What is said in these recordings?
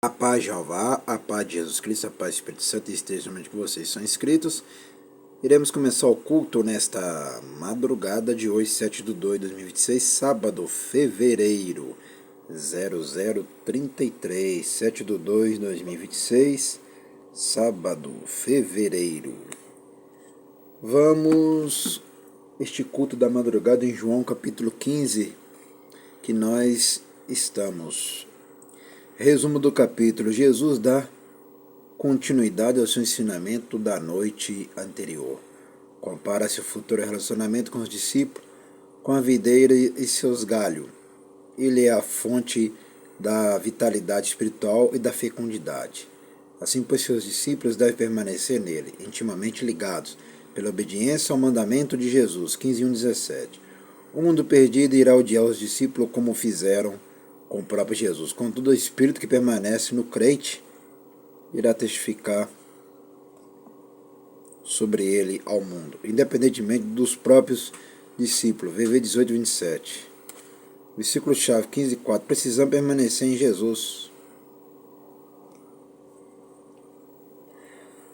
A paz de Jeová, a paz de Jesus Cristo, a paz do Espírito Santo esteja no meio que vocês são inscritos. Iremos começar o culto nesta madrugada de hoje, 7/2/2026, sábado, fevereiro 0033, 7/2/2026, sábado, fevereiro. Vamos este culto da madrugada em João capítulo 15, que nós estamos. Resumo do capítulo: Jesus dá continuidade ao seu ensinamento da noite anterior. Compara seu futuro relacionamento com os discípulos, com a videira e seus galhos. Ele é a fonte da vitalidade espiritual e da fecundidade. Assim, pois, seus discípulos devem permanecer nele, intimamente ligados, pela obediência ao mandamento de Jesus. 15:17. O mundo perdido irá odiar os discípulos como fizeram com o próprio Jesus. Contudo, o Espírito que permanece no crente irá testificar sobre ele ao mundo, independentemente dos próprios discípulos. VV 18:27. Versículo-chave 15:4. Precisamos permanecer em Jesus.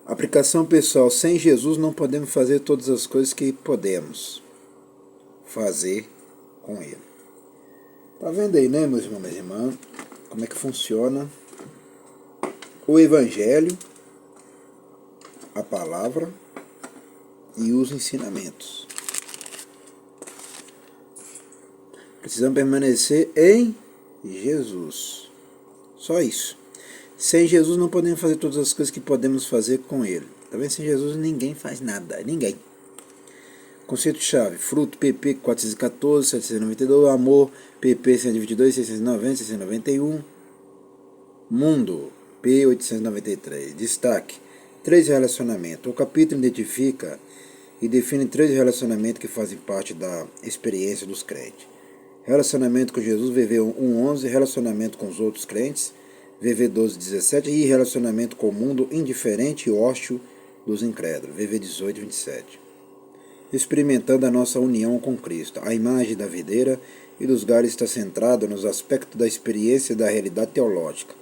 Aplicação pessoal: sem Jesus não podemos fazer todas as coisas que podemos fazer com ele. Tá vendo aí, né, meus irmãos e minhas irmãs, como é que funciona o Evangelho, a palavra e os ensinamentos. Precisamos permanecer em Jesus. Só isso. Sem Jesus não podemos fazer todas as coisas que podemos fazer com ele. Tá vendo? Sem Jesus ninguém faz nada. Ninguém. Conceito-chave: fruto, PP 414, 792, amor, PP 122, 690, 691, mundo, P 893. Destaque: 3 relacionamentos. O capítulo identifica e define 3 relacionamentos que fazem parte da experiência dos crentes. Relacionamento com Jesus, VV 1:11, relacionamento com os outros crentes, VV 12:17, e relacionamento com o mundo indiferente e hostil dos incrédulos, VV 18:27. Experimentando a nossa união com Cristo. A imagem da videira e dos galhos está centrada nos aspectos da experiência e da realidade teológica.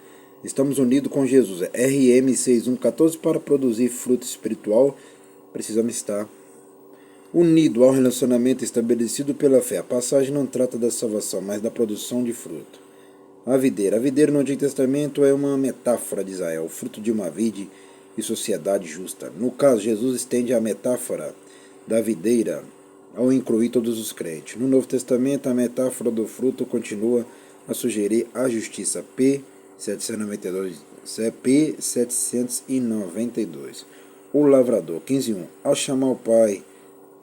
Estamos unidos com Jesus. RM 6:1-14. Para produzir fruto espiritual, precisamos estar unidos ao relacionamento estabelecido pela fé. A passagem não trata da salvação, mas da produção de fruto. A videira. A videira no Antigo Testamento é uma metáfora de Israel, o fruto de uma vide e sociedade justa. No caso, Jesus estende a metáfora da videira ao incluir todos os crentes. No Novo Testamento, a metáfora do fruto continua a sugerir a justiça. P 792. O lavrador. 15:1. Ao chamar o Pai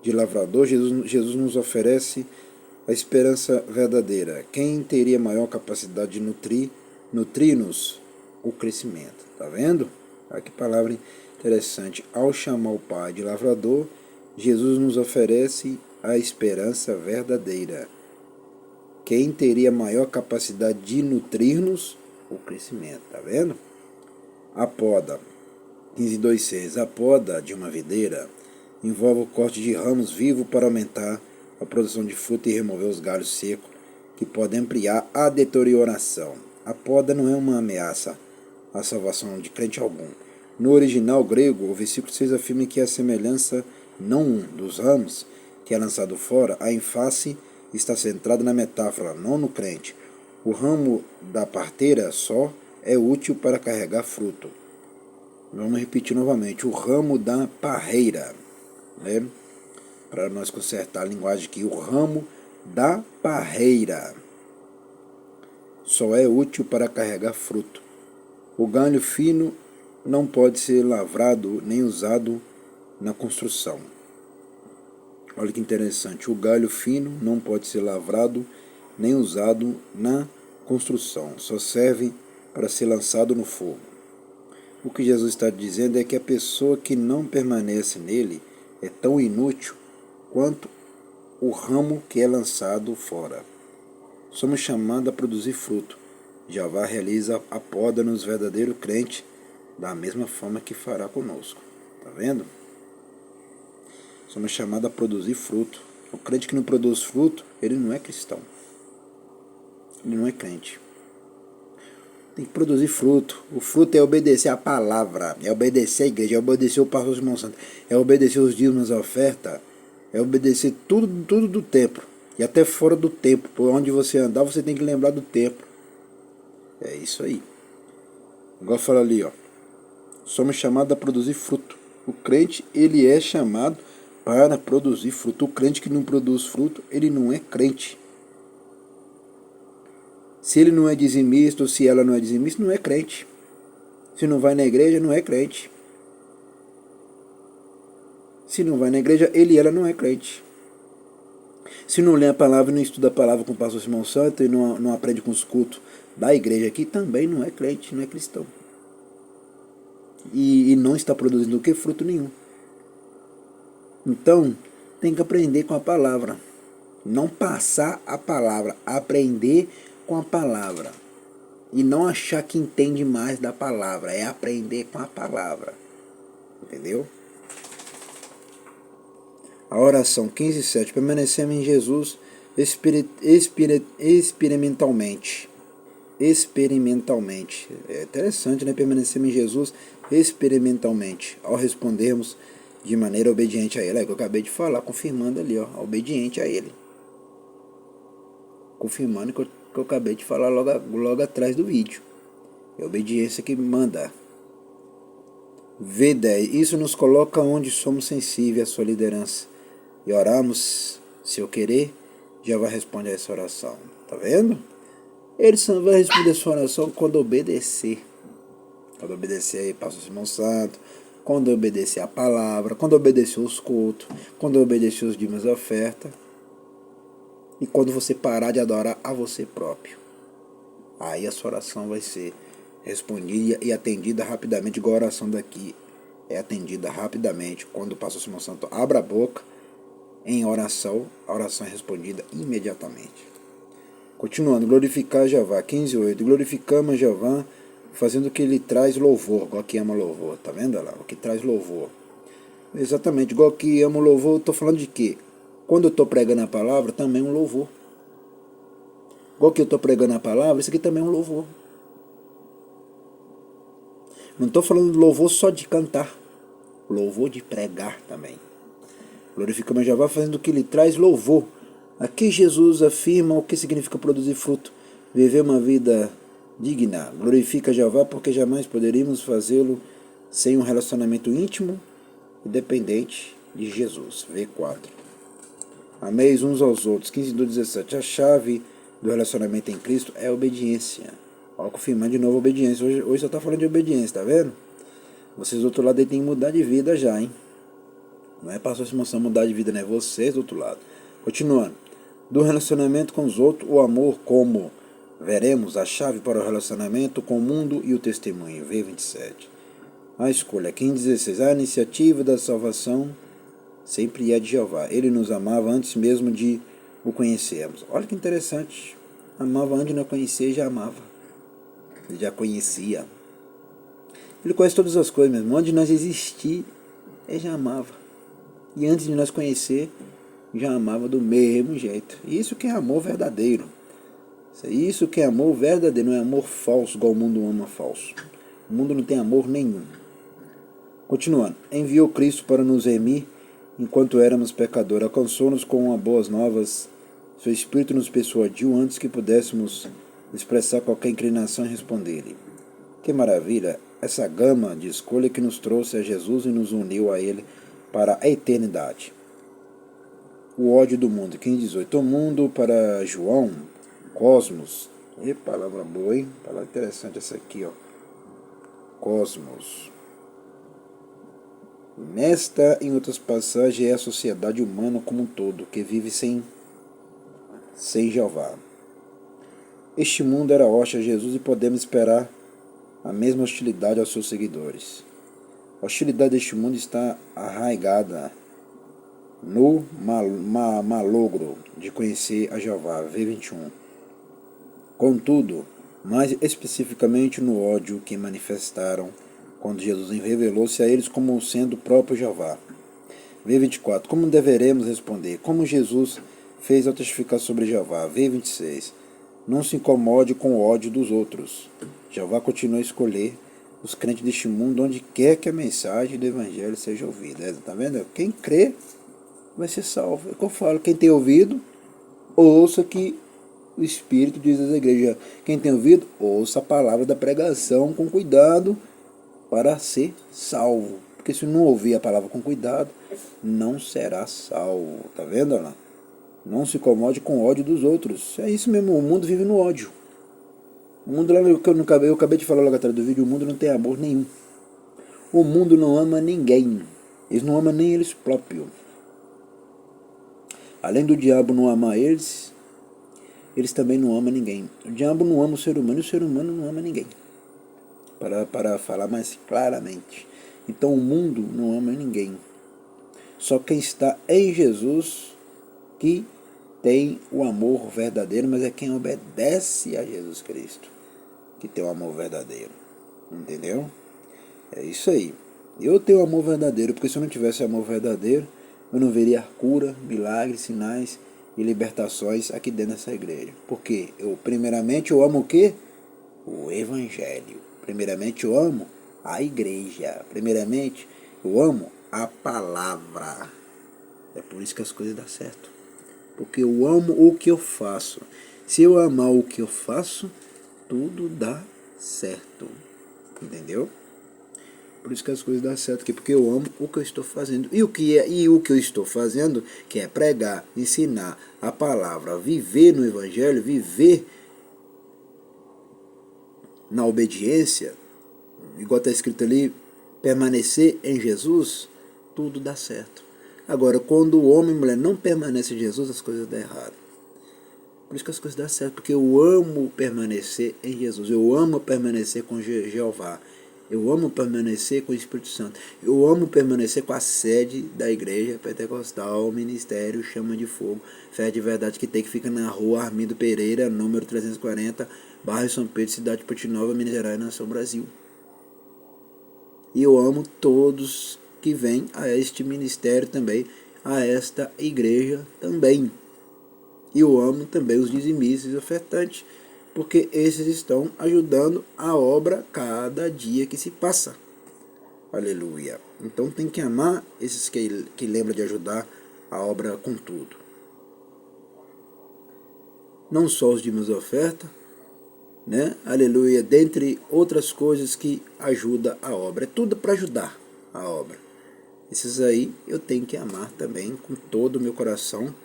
de lavrador, Jesus nos oferece a esperança verdadeira. Quem teria maior capacidade de nutrir-nos o crescimento? Tá vendo? Olha que palavra interessante. Ao chamar o Pai de lavrador, Jesus nos oferece a esperança verdadeira. Quem teria maior capacidade de nutrir-nos o crescimento? Tá vendo? A poda. 15:2-6. A poda de uma videira envolve o corte de ramos vivos para aumentar a produção de fruta e remover os galhos secos que podem ampliar a deterioração. A poda não é uma ameaça à salvação de crente algum. No original grego, o versículo 6 afirma que a semelhança não dos ramos que é lançado fora, a ênfase está centrada na metáfora, não no crente. O ramo da parteira só é útil para carregar fruto. Vamos repetir novamente: o ramo da parreira, né? Para nós consertar a linguagem aqui, o ramo da parreira só é útil para carregar fruto. O galho fino não pode ser lavrado nem usado na construção. Olha que interessante: o galho fino não pode ser lavrado nem usado na construção, só serve para ser lançado no fogo. O que Jesus está dizendo é que a pessoa que não permanece nele é tão inútil quanto o ramo que é lançado fora. Somos chamados a produzir fruto. Jeová realiza a poda nos verdadeiros crentes da mesma forma que fará conosco. Tá vendo? Somos chamados a produzir fruto. O crente que não produz fruto, ele não é cristão. Ele não é crente. Tem que produzir fruto. O fruto é obedecer a palavra, é obedecer a igreja, é obedecer o pastor Simão Santos, é obedecer os dízimos, a oferta, é obedecer tudo do templo. E até fora do templo. Por onde você andar, você tem que lembrar do templo. É isso aí. Igual fala ali, ó. Somos chamados a produzir fruto. O crente, ele é chamado para produzir fruto. O crente que não produz fruto, ele não é crente. Se ele não é dizimista ou se ela não é dizimista, não é crente. Se não vai na igreja, não é crente. Se não vai na igreja, ele e ela não é crente. Se não lê a palavra e não estuda a palavra com o pastor Simão Santo e não aprende com os cultos da igreja aqui, também não é crente, não é cristão. E não está produzindo o que? Fruto nenhum. Então, tem que aprender com a palavra. Não passar a palavra, aprender com a palavra. E não achar que entende mais da palavra, é aprender com a palavra. Entendeu? A oração 15:7. Permanecemos em Jesus experimentalmente. Experimentalmente. É interessante, né? Permanecemos em Jesus experimentalmente. Ao respondermos de maneira obediente a Ele. É o que eu acabei de falar, confirmando ali, ó. Obediente a Ele. Confirmando o que eu acabei de falar logo atrás do vídeo. É a obediência que manda. V10. Isso nos coloca onde somos sensíveis à sua liderança. E oramos, se eu querer, Jeová responde a essa oração. Tá vendo? Ele só vai responder a sua oração quando obedecer. Quando obedecer aí, pastor Simão Santo. Quando obedecer a palavra. Quando obedecer os cultos. Quando obedecer os dízimos da oferta. E quando você parar de adorar a você próprio. Aí a sua oração vai ser respondida e atendida rapidamente, igual a oração daqui é atendida rapidamente. Quando o pastor Simão Santo abre a boca em oração, a oração é respondida imediatamente. Continuando, glorificar Jeová, 15:8. Glorificamos Jeová fazendo o que ele traz louvor, igual que ama louvor, tá vendo lá? O que traz louvor. Exatamente, igual que ama louvor, eu tô falando de quê? Quando eu tô pregando a palavra, também é um louvor. Igual que eu tô pregando a palavra, isso aqui também é um louvor. Não estou falando de louvor só de cantar, louvor de pregar também. Glorificamos Jeová fazendo o que lhe traz louvor. Aqui Jesus afirma o que significa produzir fruto, viver uma vida digna. Glorifica Jeová porque jamais poderíamos fazê-lo sem um relacionamento íntimo e dependente de Jesus. V4. Ameis uns aos outros. 15:17. A chave do relacionamento em Cristo é a obediência. Ó, confirmando de novo a obediência. Hoje só está falando de obediência, tá vendo? Vocês do outro lado aí tem que mudar de vida já, hein? Não é pastor Simão Santos mudar de vida, né? Vocês do outro lado. Continuando. Do relacionamento com os outros, o amor como veremos a chave para o relacionamento com o mundo e o testemunho. V27. A escolha. 15:16. A iniciativa da salvação sempre é de Jeová. Ele nos amava antes mesmo de o conhecermos. Olha que interessante. Amava antes de não conhecer, já amava. Ele já conhecia. Ele conhece todas as coisas mesmo. Antes de nós existir, ele já amava. E antes de nós conhecer, já amava do mesmo jeito. Isso que é amor verdadeiro. Isso que é amor verdadeiro, não é amor falso, igual o mundo ama falso. O mundo não tem amor nenhum. Continuando. Enviou Cristo para nos remir enquanto éramos pecadores. Alcançou-nos com uma boas novas. Seu Espírito nos persuadiu antes que pudéssemos expressar qualquer inclinação e responder-lhe. Que maravilha! Essa gama de escolha que nos trouxe a Jesus e nos uniu a Ele para a eternidade. O ódio do mundo. 15:18. O mundo para João, cosmos. E palavra boa, hein? Palavra interessante essa aqui, ó. Cosmos. Nesta, em outras passagens, é a sociedade humana como um todo, que vive sem Jeová. Este mundo era hostil a Jesus e podemos esperar a mesma hostilidade aos seus seguidores. A hostilidade deste mundo está arraigada no malogro de conhecer a Jeová. V21. Contudo, mais especificamente no ódio que manifestaram quando Jesus revelou-se a eles como sendo o próprio Jeová. V24. Como deveremos responder? Como Jesus fez ao testificar sobre Jeová. V26. Não se incomode com o ódio dos outros. Jeová continua a escolher os crentes deste mundo onde quer que a mensagem do Evangelho seja ouvida. Tá vendo? Quem crê vai ser salvo. É o que eu falo. Quem tem ouvido, ouça que o Espírito diz às igrejas. Quem tem ouvido, ouça a palavra da pregação com cuidado para ser salvo. Porque se não ouvir a palavra com cuidado, não será salvo. Tá vendo, lá? Não se incomode com o ódio dos outros. É isso mesmo, o mundo vive no ódio. O mundo, lá eu acabei de falar logo atrás do vídeo, o mundo não tem amor nenhum. O mundo não ama ninguém. Eles não amam nem eles próprios. Além do diabo não amar eles, eles também não amam ninguém. O diabo não ama o ser humano e o ser humano não ama ninguém. Para falar mais claramente. Então o mundo não ama ninguém. Só quem está em Jesus que tem o amor verdadeiro, mas é quem obedece a Jesus Cristo que tem o amor verdadeiro. Entendeu? É isso aí. Eu tenho amor verdadeiro, porque se eu não tivesse amor verdadeiro, eu não veria cura, milagres, sinais e libertações aqui dentro dessa igreja. Porque primeiramente eu amo o quê? O Evangelho. Primeiramente eu amo a igreja. Primeiramente eu amo a palavra. É por isso que as coisas dão certo. Porque eu amo o que eu faço. Se eu amar o que eu faço, tudo dá certo. Entendeu? Por isso que as coisas dão certo aqui, porque eu amo o que eu estou fazendo. E o que eu estou fazendo, que é pregar, ensinar a palavra, viver no Evangelho, viver na obediência, igual está escrito ali, permanecer em Jesus, tudo dá certo. Agora, quando o homem e a mulher não permanecem em Jesus, as coisas dão errado. Por isso que as coisas dão certo, porque eu amo permanecer em Jesus, eu amo permanecer com Jeová, eu amo permanecer com o Espírito Santo, eu amo permanecer com a sede da igreja pentecostal, ministério, chama de fogo, fé de verdade que fica na rua Armindo Pereira, número 340, bairro São Pedro, cidade de Putinova, Minas Gerais, nação Brasil. E eu amo todos que vêm a este ministério também, a esta igreja também. E eu amo também os dizimistas e ofertantes, porque esses estão ajudando a obra cada dia que se passa. Aleluia. Então tem que amar esses que lembram de ajudar a obra com tudo. Não só os dízimos de oferta, né? Aleluia. Dentre outras coisas que ajudam a obra. É tudo para ajudar a obra. Esses aí eu tenho que amar também com todo o meu coração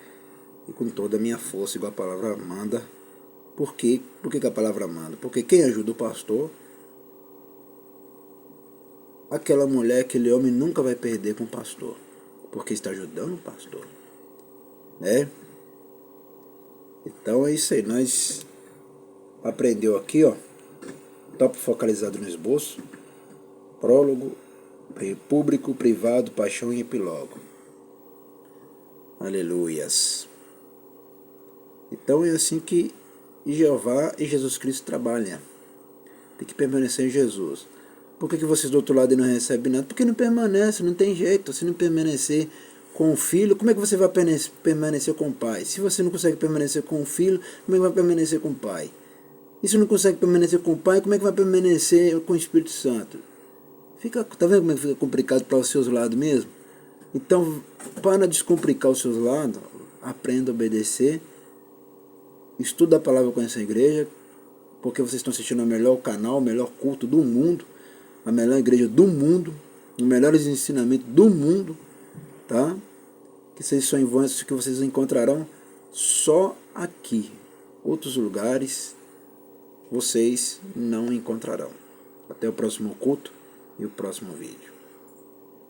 e com toda a minha força, igual a palavra manda. Por quê? Por que a palavra manda? Porque quem ajuda o pastor, aquela mulher, aquele homem nunca vai perder com o pastor, porque está ajudando o pastor, né? Então é isso aí, nós aprendeu aqui, ó, tópico focalizado no esboço, prólogo, público, privado, paixão e epílogo. Aleluias. Então é assim que Jeová e Jesus Cristo trabalham. Tem que permanecer em Jesus. Por que vocês do outro lado não recebem nada? Porque não permanece, não tem jeito. Se não permanecer com o filho, como é que você vai permanecer com o pai? Se você não consegue permanecer com o filho, como é que vai permanecer com o pai? E se não consegue permanecer com o pai, como é que vai permanecer com o Espírito Santo? Tá vendo como é que fica complicado para os seus lados mesmo? Então, para descomplicar os seus lados, aprenda a obedecer. Estuda a palavra com essa igreja, porque vocês estão assistindo o melhor canal, o melhor culto do mundo, a melhor igreja do mundo, os melhores ensinamentos do mundo, tá? Que vocês encontrarão só aqui. Outros lugares vocês não encontrarão. Até o próximo culto e o próximo vídeo.